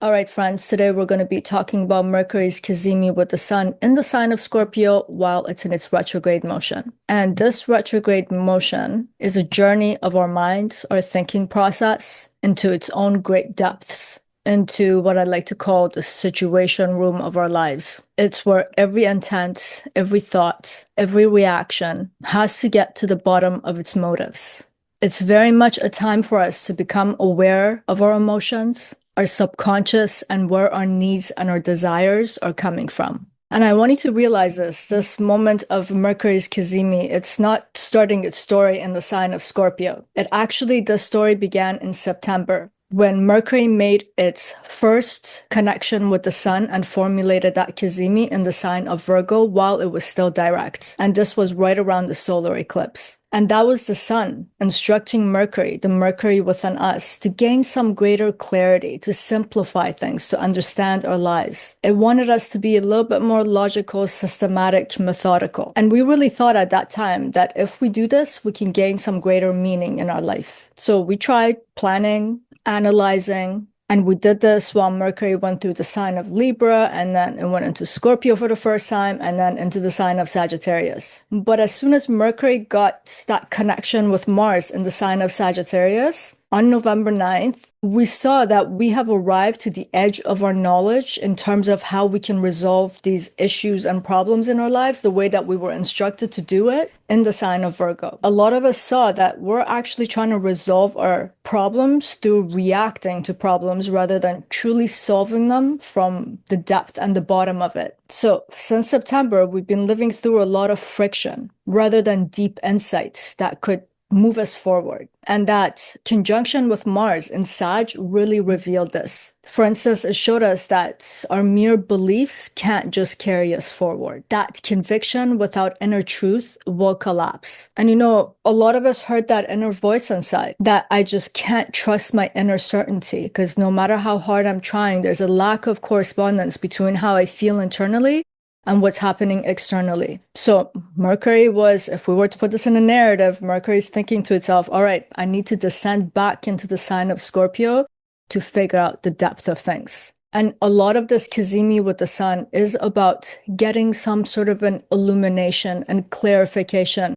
All right, friends, today we're going to be talking about Mercury's Cazimi with the Sun in the sign of Scorpio while it's in its retrograde motion. And this retrograde motion is a journey of our minds, our thinking process into its own great depths, into what I like to call the situation room of our lives. It's where every intent, every thought, every reaction has to get to the bottom of its motives. It's very much a time for us to become aware of our emotions, our subconscious, and where our needs and our desires are coming from. And I want you to realize this moment of Mercury's Cazimi, it's not starting its story in the sign of Scorpio. The story began in September, when Mercury made its first connection with the Sun and formulated that Kazimi in the sign of Virgo while it was still direct. And this was right around the solar eclipse. And that was the Sun instructing Mercury, the Mercury within us, to gain some greater clarity, to simplify things, to understand our lives. It wanted us to be a little bit more logical, systematic, methodical. And we really thought at that time that if we do this, we can gain some greater meaning in our life. So we tried planning, analyzing, and we did this while Mercury went through the sign of Libra, and then it went into Scorpio for the first time, and then into the sign of Sagittarius. But as soon as Mercury got that connection with Mars in the sign of Sagittarius, on November 9th, we saw that we have arrived to the edge of our knowledge in terms of how we can resolve these issues and problems in our lives the way that we were instructed to do it in the sign of Virgo. A lot of us saw that we're actually trying to resolve our problems through reacting to problems rather than truly solving them from the depth and the bottom of it. So since September, we've been living through a lot of friction rather than deep insights that could move us forward. And that conjunction with Mars in Sag really revealed this. For instance, it showed us that our mere beliefs can't just carry us forward. That conviction without inner truth will collapse. And a lot of us heard that inner voice inside, that I just can't trust my inner certainty, because no matter how hard I'm trying, there's a lack of correspondence between how I feel internally and what's happening externally. So Mercury was, if we were to put this in a narrative, Mercury's thinking to itself, all right, I need to descend back into the sign of Scorpio to figure out the depth of things. And a lot of this Kazimi with the Sun is about getting some sort of an illumination and clarification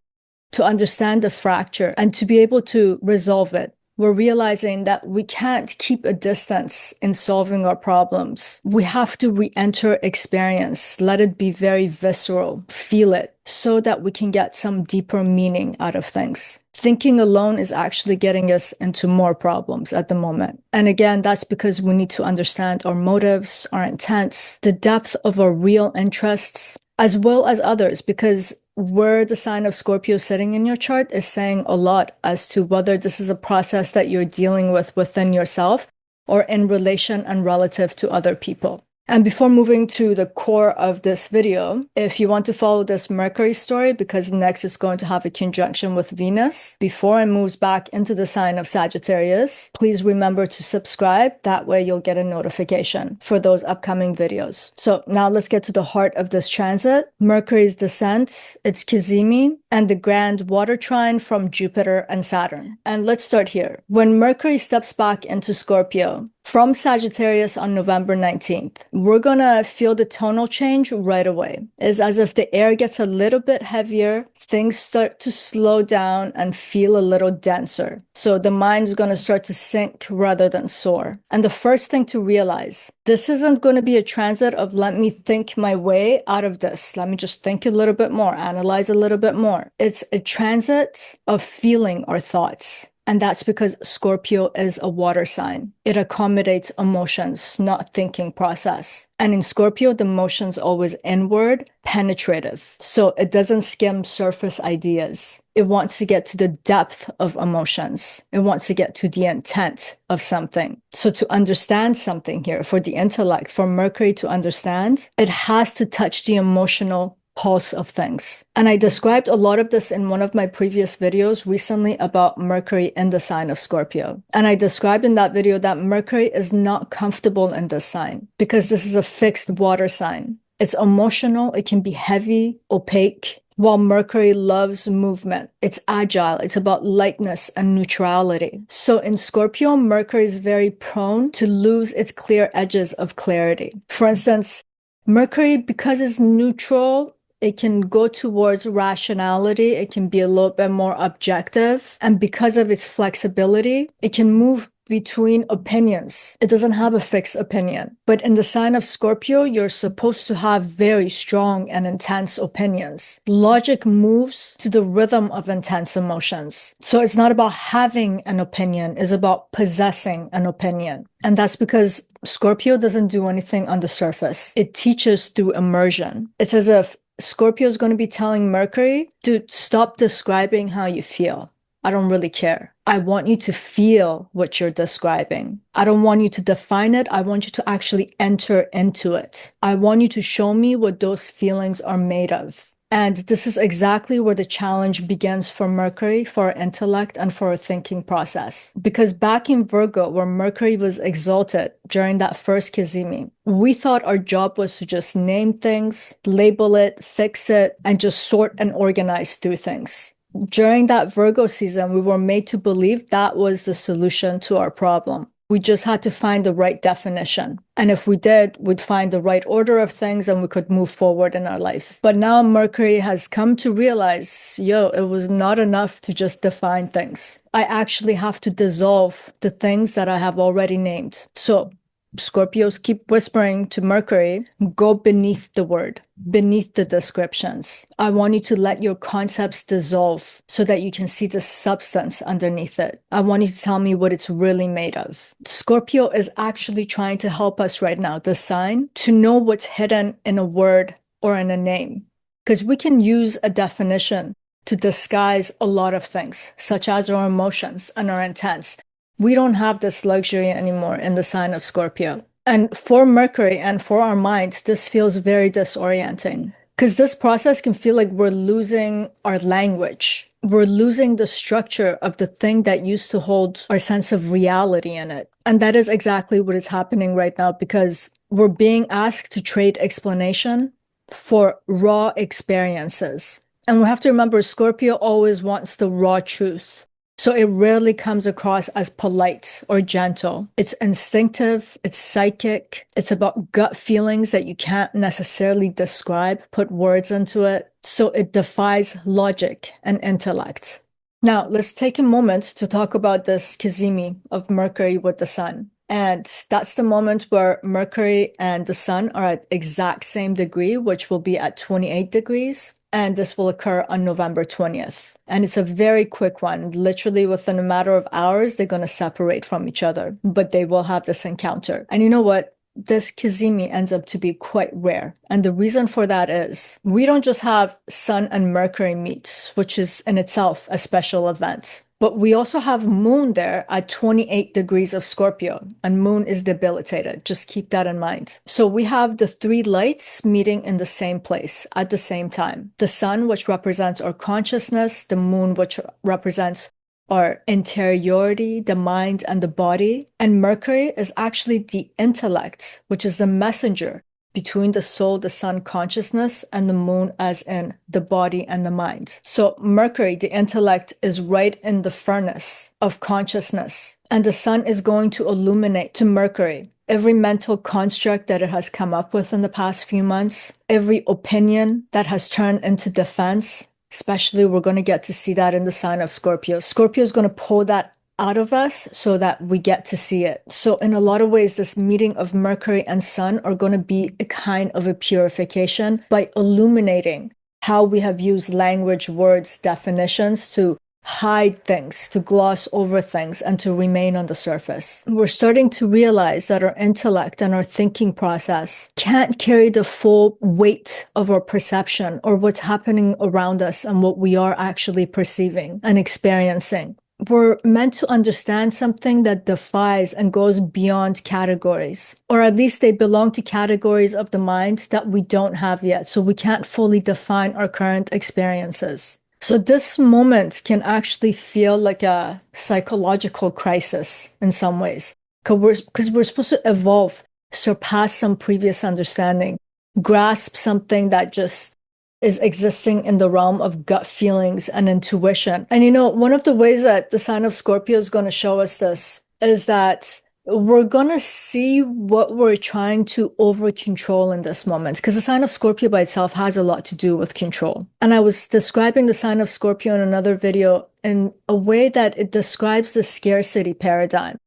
to understand the fracture and to be able to resolve it. We're realizing that we can't keep a distance in solving our problems. We have to re-enter experience, let it be very visceral, feel it, so that we can get some deeper meaning out of things. Thinking alone is actually getting us into more problems at the moment. And again, that's because we need to understand our motives, our intents, the depth of our real interests, as well as others, because where the sign of Scorpio sitting in your chart is saying a lot as to whether this is a process that you're dealing with within yourself or in relation and relative to other people. And before moving to the core of this video, if you want to follow this Mercury story, because next it's going to have a conjunction with Venus before it moves back into the sign of Sagittarius, please remember to subscribe. That way you'll get a notification for those upcoming videos. So now let's get to the heart of this transit. Mercury's descent, its Kazimi, and the grand water trine from Jupiter and Saturn. And let's start here. When Mercury steps back into Scorpio, from Sagittarius on November 19th, we're gonna feel the tonal change right away. It's as if the air gets a little bit heavier, things start to slow down and feel a little denser. So the mind's gonna start to sink rather than soar. And the first thing to realize, this isn't gonna be a transit of let me think my way out of this. Let me just think a little bit more, analyze a little bit more. It's a transit of feeling our thoughts. And that's because Scorpio is a water sign. It accommodates emotions, not thinking process. And in Scorpio, the emotion's always inward, penetrative. So it doesn't skim surface ideas. It wants to get to the depth of emotions. It wants to get to the intent of something. So to understand something here, for the intellect, for Mercury to understand, it has to touch the emotional pulse of things. And I described a lot of this in one of my previous videos recently about Mercury in the sign of Scorpio. And I described in that video that Mercury is not comfortable in this sign because this is a fixed water sign. It's emotional, it can be heavy, opaque, while Mercury loves movement. It's agile, it's about lightness and neutrality. So in Scorpio, Mercury is very prone to lose its clear edges of clarity. For instance, Mercury, because it's neutral, it can go towards rationality. It can be a little bit more objective. And because of its flexibility, it can move between opinions. It doesn't have a fixed opinion. But in the sign of Scorpio, you're supposed to have very strong and intense opinions. Logic moves to the rhythm of intense emotions. So it's not about having an opinion, it's about possessing an opinion. And that's because Scorpio doesn't do anything on the surface. It teaches through immersion. It's as if Scorpio is going to be telling Mercury, dude, stop describing how you feel. I don't really care. I want you to feel what you're describing. I don't want you to define it. I want you to actually enter into it. I want you to show me what those feelings are made of. And this is exactly where the challenge begins for Mercury, for our intellect, and for our thinking process. Because back in Virgo, where Mercury was exalted during that first Kazimi, we thought our job was to just name things, label it, fix it, and just sort and organize through things. During that Virgo season, we were made to believe that was the solution to our problem. We just had to find the right definition. And if we did, we'd find the right order of things and we could move forward in our life. But now Mercury has come to realize, it was not enough to just define things. I actually have to dissolve the things that I have already named. So Scorpios keep whispering to Mercury, go beneath the word, beneath the descriptions. I want you to let your concepts dissolve so that you can see the substance underneath it. I want you to tell me what it's really made of. Scorpio is actually trying to help us right now, the sign, to know what's hidden in a word or in a name. Because we can use a definition to disguise a lot of things, such as our emotions and our intents. We don't have this luxury anymore in the sign of Scorpio. And for Mercury and for our minds, this feels very disorienting because this process can feel like we're losing our language. We're losing the structure of the thing that used to hold our sense of reality in it. And that is exactly what is happening right now because we're being asked to trade explanation for raw experiences. And we have to remember, Scorpio always wants the raw truth. So it rarely comes across as polite or gentle. It's instinctive, it's psychic, it's about gut feelings that you can't necessarily describe, put words into it. So it defies logic and intellect. Now, let's take a moment to talk about this Kazimi of Mercury with the Sun. And that's the moment where Mercury and the Sun are at exact same degree, which will be at 28 degrees. And this will occur on November 20th. And it's a very quick one. Literally within a matter of hours, they're going to separate from each other, but they will have this encounter. And you know what? This Kazimi ends up to be quite rare. And the reason for that is we don't just have Sun and Mercury meet, which is in itself a special event. But we also have Moon there at 28 degrees of Scorpio, and Moon is debilitated. Just keep that in mind. So we have the three lights meeting in the same place at the same time. The Sun, which represents our consciousness, the Moon, which represents our interiority, the mind and the body. And Mercury is actually the intellect, which is the messenger between the soul, the sun consciousness, and the moon as in the body and the mind. So Mercury, the intellect, is right in the furnace of consciousness. And the sun is going to illuminate to Mercury every mental construct that it has come up with in the past few months, every opinion that has turned into defense. Especially, we're going to get to see that in the sign of Scorpio. Scorpio is going to pull that out of us so that we get to see it. So in a lot of ways, this meeting of Mercury and Sun are going to be a kind of a purification by illuminating how we have used language, words, definitions to hide things, to gloss over things, and to remain on the surface. We're starting to realize that our intellect and our thinking process can't carry the full weight of our perception or what's happening around us and what we are actually perceiving and experiencing. We're meant to understand something that defies and goes beyond categories, or at least they belong to categories of the mind that we don't have yet, so we can't fully define our current experiences. So this moment can actually feel like a psychological crisis in some ways, because we're supposed to evolve, surpass some previous understanding, grasp something that just is existing in the realm of gut feelings and intuition. And one of the ways that the sign of Scorpio is going to show us this is that we're going to see what we're trying to over control in this moment, because the sign of Scorpio by itself has a lot to do with control. And I was describing the sign of Scorpio in another video in a way that it describes the scarcity paradigm.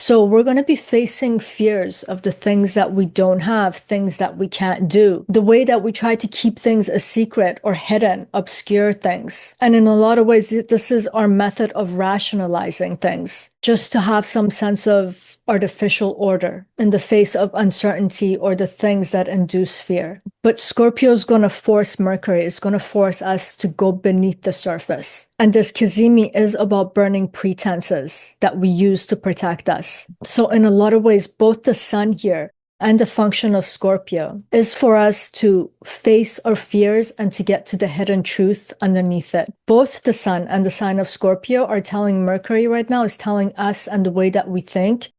So we're going to be facing fears of the things that we don't have, things that we can't do, the way that we try to keep things a secret or hidden, obscure things. And in a lot of ways, this is our method of rationalizing things, just to have some sense of artificial order in the face of uncertainty or the things that induce fear. But Scorpio is going to force Mercury, is going to force us to go beneath the surface. And this Kazimi is about burning pretenses that we use to protect us. So in a lot of ways, both the sun here and the function of Scorpio is for us to face our fears and to get to the hidden truth underneath it. Both the sun and the sign of Scorpio are telling Mercury right now, is telling us and the way that we think,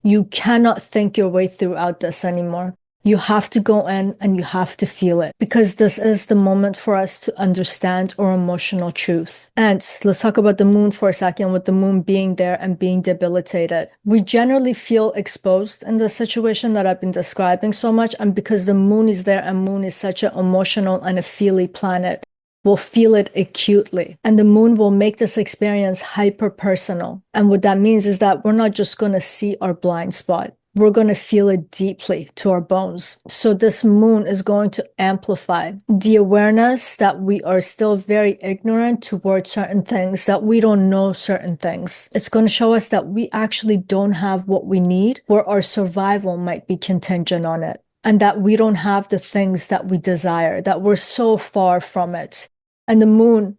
you cannot think your way throughout this anymore. You have to go in and you have to feel it, because this is the moment for us to understand our emotional truth. And let's talk about the moon for a second, with the moon being there and being debilitated. We generally feel exposed in the situation that I've been describing so much. And because the moon is there and moon is such an emotional and a feely planet, we'll feel it acutely. And the moon will make this experience hyper personal. And what that means is that we're not just going to see our blind spot. We're going to feel it deeply to our bones. So this moon is going to amplify the awareness that we are still very ignorant towards certain things, that we don't know certain things. It's going to show us that we actually don't have what we need, where our survival might be contingent on it, and that we don't have the things that we desire, that we're so far from it. And the moon,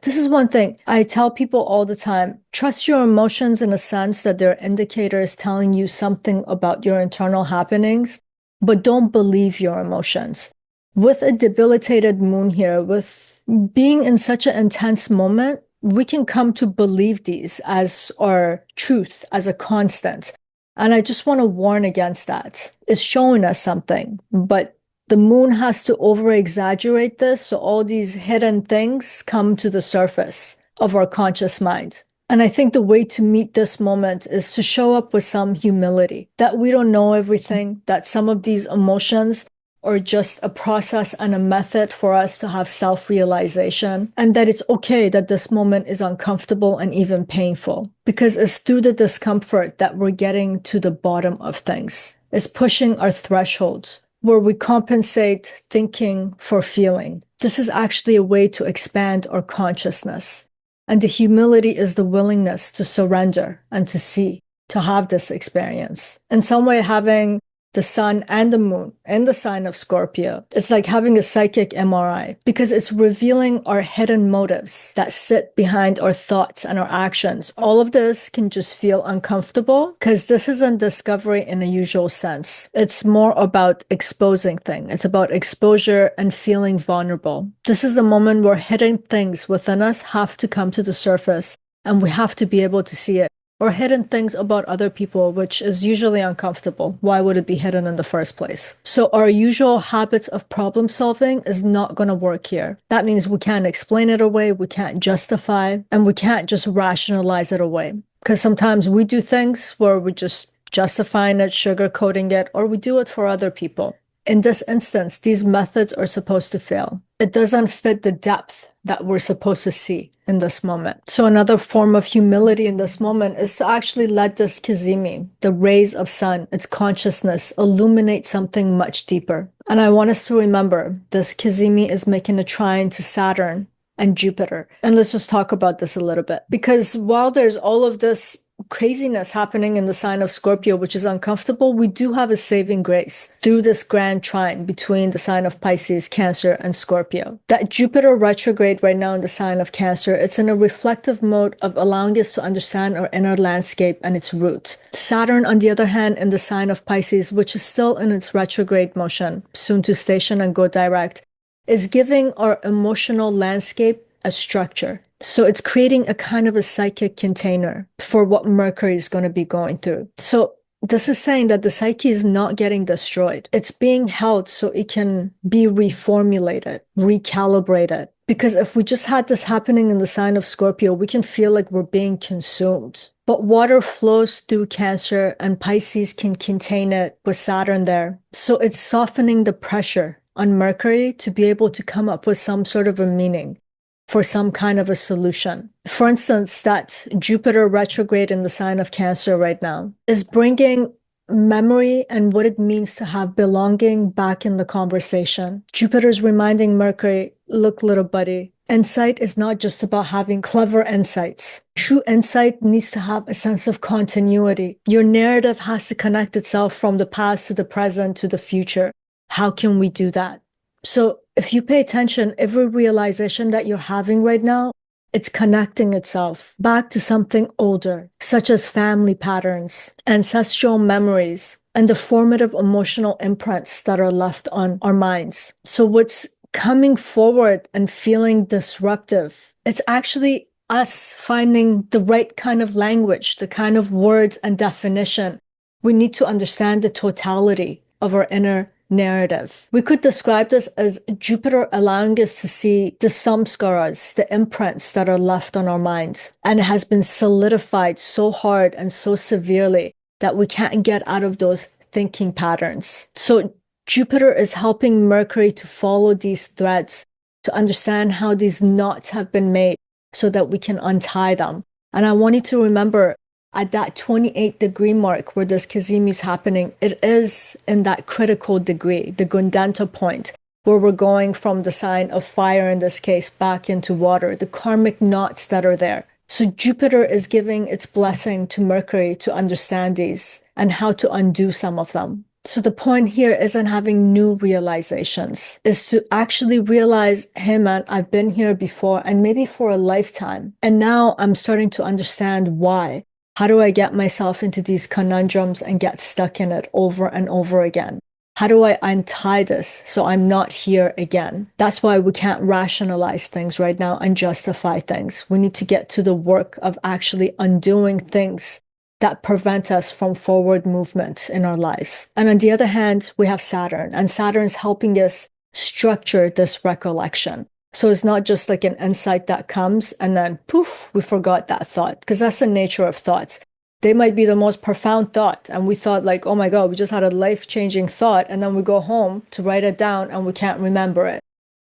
this is one thing I tell people all the time. Trust your emotions in a sense that they're indicators telling you something about your internal happenings, but don't believe your emotions. With a debilitated moon here, with being in such an intense moment, we can come to believe these as our truth, as a constant. And I just want to warn against that. It's showing us something, but the moon has to over-exaggerate this, so all these hidden things come to the surface of our conscious mind. And I think the way to meet this moment is to show up with some humility, that we don't know everything, that some of these emotions are just a process and a method for us to have self-realization, and that it's okay that this moment is uncomfortable and even painful, because it's through the discomfort that we're getting to the bottom of things. It's pushing our thresholds, where we compensate thinking for feeling. This is actually a way to expand our consciousness. And the humility is the willingness to surrender and to see, to have this experience. In some way, having the sun and the moon in the sign of Scorpio, it's like having a psychic MRI, because it's revealing our hidden motives that sit behind our thoughts and our actions. All of this can just feel uncomfortable because this isn't discovery in a usual sense. It's more about exposing things. It's about exposure and feeling vulnerable. This is the moment where hidden things within us have to come to the surface, and we have to be able to see it. Or hidden things about other people, which is usually uncomfortable. Why would it be hidden in the first place? So our usual habits of problem solving is not going to work here. That means we can't explain it away, we can't justify, and we can't just rationalize it away. Because sometimes we do things where we're just justifying it, sugarcoating it, or we do it for other people. In this instance, these methods are supposed to fail. It doesn't fit the depth that we're supposed to see in this moment. So another form of humility in this moment is to actually let this Kazimi, the rays of sun, its consciousness, illuminate something much deeper. And I want us to remember this Kazimi is making a trine to Saturn and Jupiter. And let's just talk about this a little bit, because while there's all of this craziness happening in the sign of Scorpio, which is uncomfortable, we do have a saving grace through this grand trine between the sign of Pisces, Cancer, and Scorpio. That Jupiter retrograde right now in the sign of Cancer, it's in a reflective mode of allowing us to understand our inner landscape and its roots. Saturn, on the other hand, in the sign of Pisces, which is still in its retrograde motion, soon to station and go direct, is giving our emotional landscape a structure. So it's creating a kind of a psychic container for what Mercury is going to be going through. So this is saying that the psyche is not getting destroyed. It's being held so it can be reformulated, recalibrated. Because if we just had this happening in the sign of Scorpio, we can feel like we're being consumed. But water flows through Cancer and Pisces can contain it with Saturn there. So it's softening the pressure on Mercury to be able to come up with some sort of a meaning for some kind of a solution. For instance, that Jupiter retrograde in the sign of Cancer right now is bringing memory and what it means to have belonging back in the conversation. Jupiter's reminding Mercury, look, little buddy, insight is not just about having clever insights. True insight needs to have a sense of continuity. Your narrative has to connect itself from the past to the present to the future. How can we do that? So if you pay attention, every realization that you're having right now, it's connecting itself back to something older, such as family patterns, ancestral memories, and the formative emotional imprints that are left on our minds. So what's coming forward and feeling disruptive, it's actually us finding the right kind of language, the kind of words and definition. We need to understand the totality of our inner narrative. We could describe this as Jupiter allowing us to see the samskaras, the imprints that are left on our minds. And it has been solidified so hard and so severely that we can't get out of those thinking patterns. So Jupiter is helping Mercury to follow these threads, to understand how these knots have been made so that we can untie them. And I want you to remember, at that 28-degree mark where this Kazimi is happening, it is in that critical degree, the Gundanta point, where we're going from the sign of fire, in this case, back into water, the karmic knots that are there. So Jupiter is giving its blessing to Mercury to understand these and how to undo some of them. So the point here isn't having new realizations, is to actually realize, hey man, I've been here before and maybe for a lifetime. And now I'm starting to understand why. How do I get myself into these conundrums and get stuck in it over and over again? How do I untie this so I'm not here again? That's why we can't rationalize things right now and justify things. We need to get to the work of actually undoing things that prevent us from forward movement in our lives. And on the other hand, we have Saturn, and Saturn's helping us structure this recollection. So it's not just like an insight that comes and then poof, we forgot that thought, because that's the nature of thoughts. They might be the most profound thought, and we thought like, oh my God, we just had a life-changing thought, and then we go home to write it down and we can't remember it.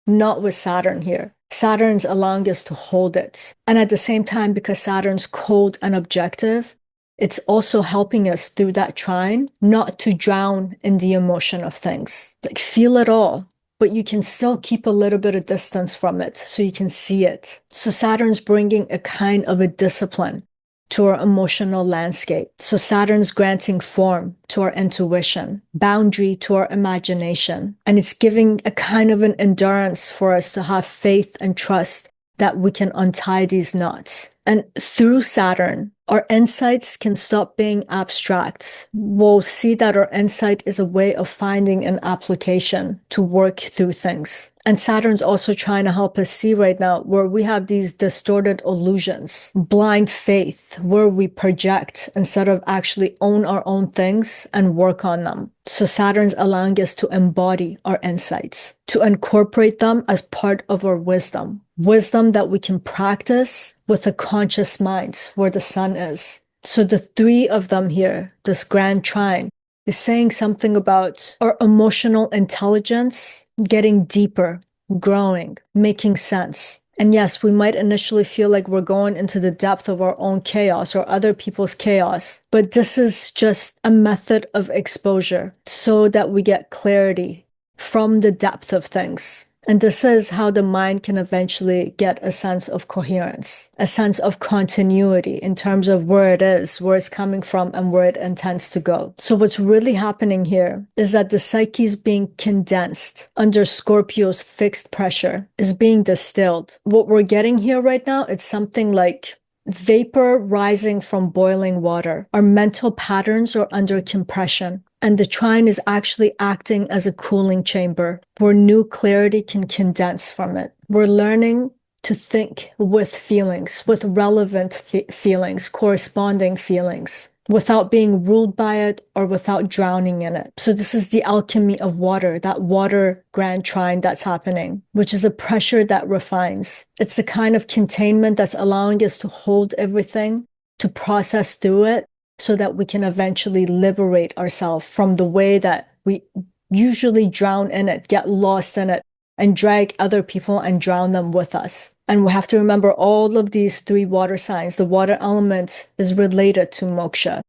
Not with Saturn here. Saturn's allowing us to hold it. And at the same time, because Saturn's cold and objective, it's also helping us through that trine not to drown in the emotion of things. Like feel it all, but you can still keep a little bit of distance from it so you can see it. So Saturn's bringing a kind of a discipline to our emotional landscape. So Saturn's granting form to our intuition, boundary to our imagination, and it's giving a kind of an endurance for us to have faith and trust that we can untie these knots. And through Saturn, our insights can stop being abstract. We'll see that our insight is a way of finding an application to work through things. And Saturn's also trying to help us see right now where we have these distorted illusions, blind faith, where we project instead of actually own our own things and work on them. So Saturn's allowing us to embody our insights, to incorporate them as part of our wisdom that we can practice with a conscious mind where the sun is. So the three of them here, this grand trine, is saying something about our emotional intelligence getting deeper, growing, making sense. And yes, we might initially feel like we're going into the depth of our own chaos or other people's chaos, but this is just a method of exposure so that we get clarity from the depth of things. And this is how the mind can eventually get a sense of coherence, a sense of continuity in terms of where it is, where it's coming from, and where it intends to go. So what's really happening here is that the psyche is being condensed under Scorpio's fixed pressure, is being distilled. What we're getting here right now, it's something like vapor rising from boiling water. Our mental patterns are under compression. And the trine is actually acting as a cooling chamber where new clarity can condense from it. We're learning to think with feelings, with relevant feelings, corresponding feelings. without being ruled by it or without drowning in it. So this is the alchemy of water, that water grand trine that's happening, which is a pressure that refines. It's the kind of containment that's allowing us to hold everything, to process through it, so that we can eventually liberate ourselves from the way that we usually drown in it, get lost in it, and drag other people and drown them with us. And we have to remember all of these three water signs. The water element is related to moksha.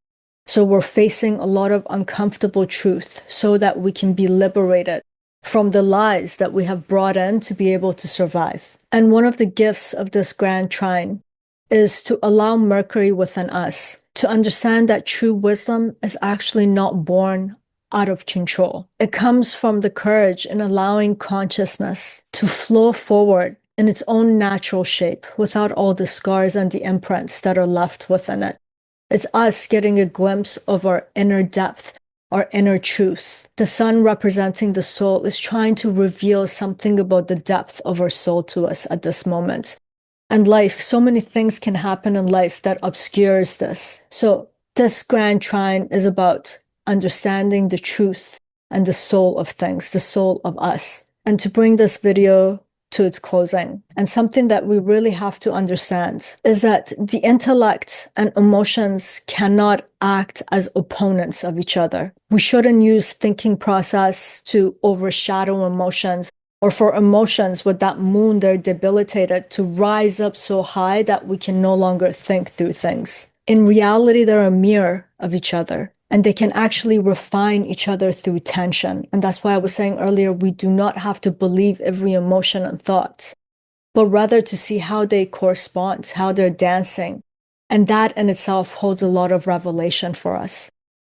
So we're facing a lot of uncomfortable truth so that we can be liberated from the lies that we have brought in to be able to survive. And one of the gifts of this grand trine is to allow Mercury within us to understand that true wisdom is actually not born out of control. It comes from the courage in allowing consciousness to flow forward in its own natural shape without all the scars and the imprints that are left within it. It's us getting a glimpse of our inner depth, our inner truth. The sun representing the soul is trying to reveal something about the depth of our soul to us at this moment. And life, so many things can happen in life that obscures this. So this grand trine is about understanding the truth and the soul of things, the soul of us. And to bring this video to its closing, and something that we really have to understand is that the intellect and emotions cannot act as opponents of each other. We shouldn't use thinking process to overshadow emotions, or for emotions with that moon they're debilitated to rise up so high that we can no longer think through things. In reality, they're a mirror of each other, and they can actually refine each other through tension. And that's why I was saying earlier, we do not have to believe every emotion and thought, but rather to see how they correspond, how they're dancing. And that in itself holds a lot of revelation for us.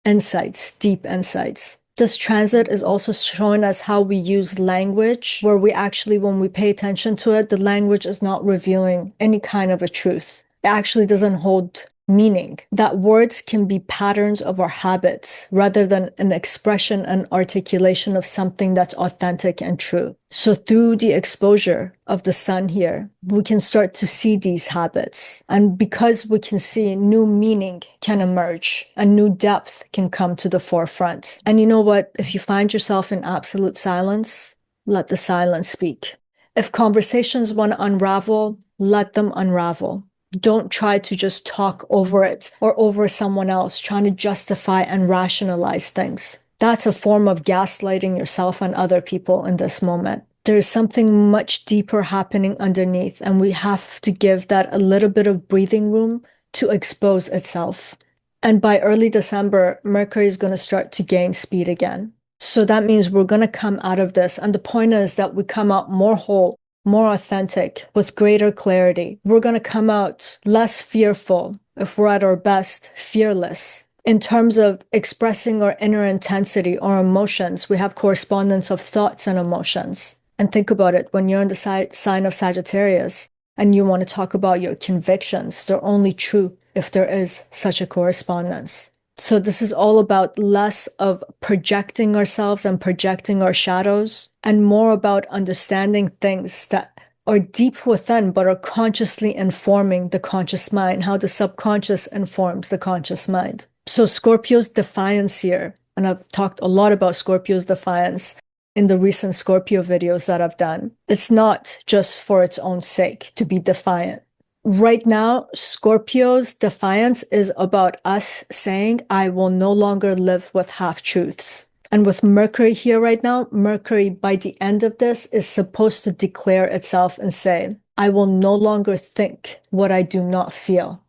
Insights, deep insights. This transit is also showing us how we use language, where we actually, when we pay attention to it, the language is not revealing any kind of a truth. It actually doesn't hold meaning. That words can be patterns of our habits rather than an expression and articulation of something that's authentic and true. So through the exposure of the sun here, we can start to see these habits. And because we can see, new meaning can emerge, a new depth can come to the forefront. And you know what? If you find yourself in absolute silence, let the silence speak. If conversations want to unravel, let them unravel. Don't try to just talk over it or over someone else, trying to justify and rationalize things. That's a form of gaslighting yourself and other people in this moment. There's something much deeper happening underneath, and we have to give that a little bit of breathing room to expose itself. And by early December, Mercury is going to start to gain speed again. So that means we're going to come out of this. And the point is that we come out more whole, more authentic, with greater clarity. We're going to come out less fearful, if we're at our best, fearless. In terms of expressing our inner intensity or emotions, we have correspondence of thoughts and emotions. And think about it, when you're in the sign of Sagittarius and you want to talk about your convictions, they're only true if there is such a correspondence. So this is all about less of projecting ourselves and projecting our shadows, and more about understanding things that are deep within but are consciously informing the conscious mind, how the subconscious informs the conscious mind. So Scorpio's defiance here, and I've talked a lot about Scorpio's defiance in the recent Scorpio videos that I've done. It's not just for its own sake to be defiant. Right now, Scorpio's defiance is about us saying, I will no longer live with half-truths. And with Mercury here right now, Mercury, by the end of this, is supposed to declare itself and say, I will no longer think what I do not feel.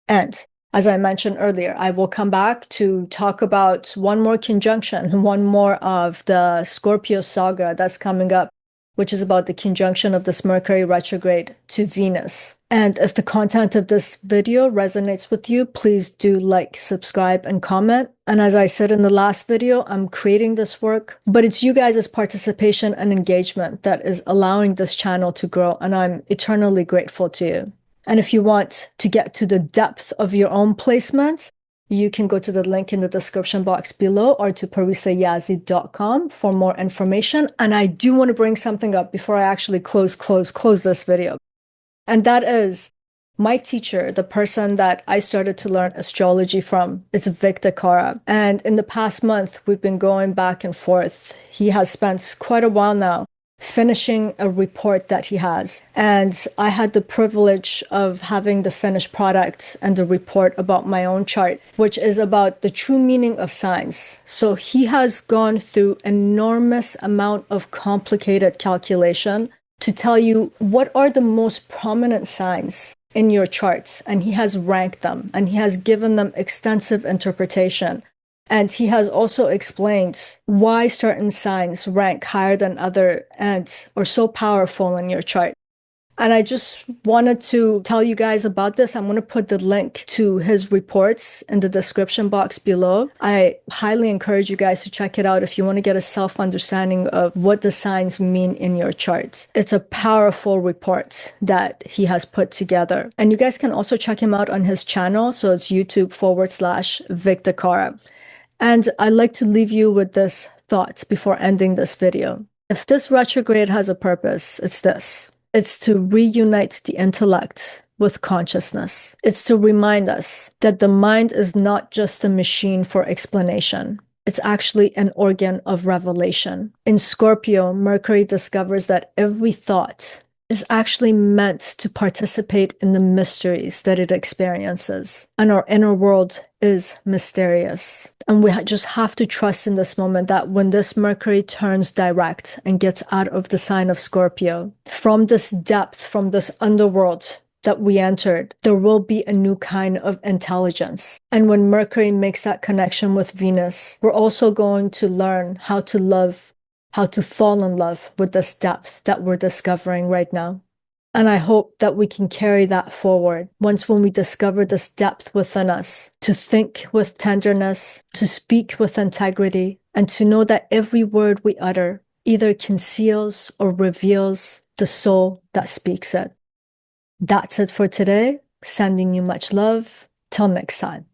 And as I mentioned earlier, I will come back to talk about one more conjunction, one more of the Scorpio saga that's coming up, which is about the conjunction of this Mercury retrograde to Venus. And if the content of this video resonates with you, please do like, subscribe, and comment. And as I said in the last video, I'm creating this work, but it's you guys' participation and engagement that is allowing this channel to grow, and I'm eternally grateful to you. And if you want to get to the depth of your own placements, you can go to the link in the description box below or to parisayazi.com for more information. And I do want to bring something up before I actually close this video. And that is, My teacher, the person that I started to learn astrology from, is Victor. And in the past month, we've been going back and forth. He has spent quite a while now finishing a report that he has. And I had the privilege of having the finished product and the report about my own chart, which is about the true meaning of signs. So he has gone through enormous amount of complicated calculation to tell you what are the most prominent signs in your charts. And he has ranked them and he has given them extensive interpretation. And he has also explained why certain signs rank higher than other and are so powerful in your chart. And I just wanted to tell you guys about this. I'm going to put the link to his reports in the description box below. I highly encourage you guys to check it out if you want to get a self-understanding of what the signs mean in your charts. It's a powerful report that he has put together. And you guys can also check him out on his channel. So it's YouTube/Victor. And I'd like to leave you with this thought before ending this video. If this retrograde has a purpose, it's this. It's to reunite the intellect with consciousness. It's to remind us that the mind is not just a machine for explanation. It's actually an organ of revelation. In Scorpio, Mercury discovers that every thought is actually meant to participate in the mysteries that it experiences. And our inner world is mysterious. And we just have to trust in this moment that when this Mercury turns direct and gets out of the sign of Scorpio, from this depth, from this underworld that we entered, there will be a new kind of intelligence. And when Mercury makes that connection with Venus, we're also going to learn how to love, how to fall in love with this depth that we're discovering right now. And I hope that we can carry that forward once when we discover this depth within us, to think with tenderness, to speak with integrity, and to know that every word we utter either conceals or reveals the soul that speaks it. That's it for today. Sending you much love. Till next time.